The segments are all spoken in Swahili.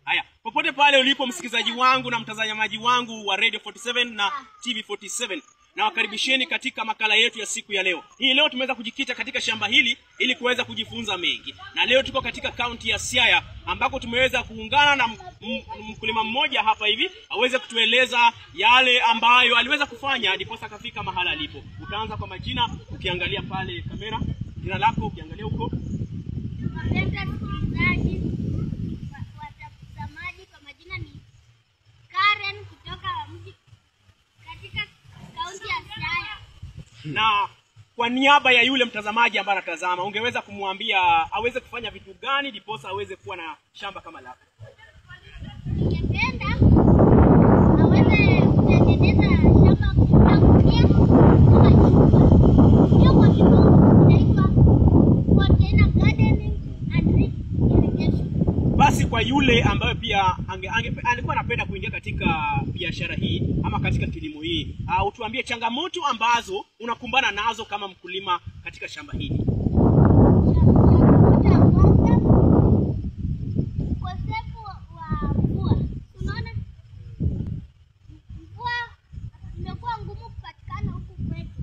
Haya, popote pale ulipo msikilizaji wangu na mtazamaji wangu wa Radio 47 na TV 47, na wakaribisheni katika makala yetu ya siku ya leo. Hii leo tumeweza kujikita katika shamba hili ili kuweza kujifunza mengi. Na leo tuko katika kaunti ya Siaya ambako tumeweza kuungana na mkulima mmoja hapa hivi aweze kutueleza yale ambayo aliweza kufanya hadi posa kafika mahala alipo. Utaanza kwa majina, ukiangalia pale kamera, jina lako ukiangalia huko. Kwa majina ni Karen kutoka mji katika kaunti ya Siaya. Na kwa niaba ya yule mtazamaji ambaye anatazama, ungeweza kumwambia aweze kufanya vitu gani diposa aweze kuwa na shamba kama lako? Ningependa aweze kutengeneza shamba kwa kutumia hiyo kwa sababu inaitwa container gardening and drip irrigation. Basi kwa yule ambaye pia alikuwa anapenda kuingia katika biashara hii ama katika kilimo hii, utuambie changamoto ambazo unakumbana nazo kama mkulima katika shamba hili. Ukosefu wa mvua. Unaona? Mvua imekuwa ngumu kupatikana huku kwetu.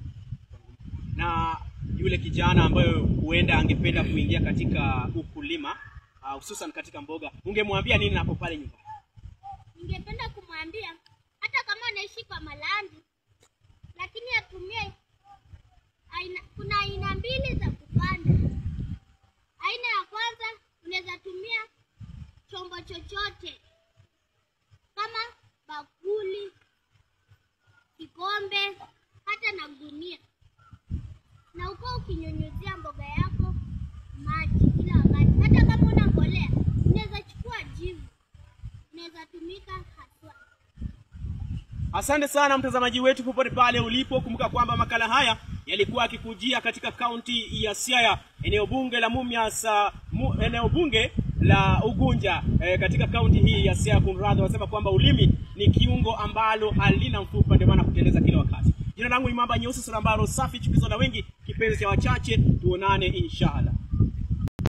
Na yule kijana ambaye huenda angependa kuingia katika ukulima, hususan katika mboga, ungemwambia nini hapo pale nyumbani? Ningependa kumwambia hata kama anaishi kwa malandi, lakini atumie kuna aina mbili za kupanda. Aina ya kwanza, unaweza tumia chombo chochote kama bakuli, kikombe, hata na gunia. Na uko ukinyunyuzia mboga yako maji kila wakati. Hata kama una mbolea, unaweza chukua jivu. Unaweza tumika haswa. Asante sana mtazamaji wetu popote pale ulipo. Kumbuka kwamba makala haya yalikuwa yakikujia katika kaunti ya Siaya, eneo bunge la Mumias, eneo bunge la Ugunja, katika kaunti hii ya Siaya. Kumradhi, wanasema kwamba ulimi ni kiungo ambalo halina mfupa, ndio maana kuteleza kila wakati. Jina langu ni Mamba Nyeusi Salambaro, safi chukizo na wengi, kipenzi cha wachache. Tuonane inshallah.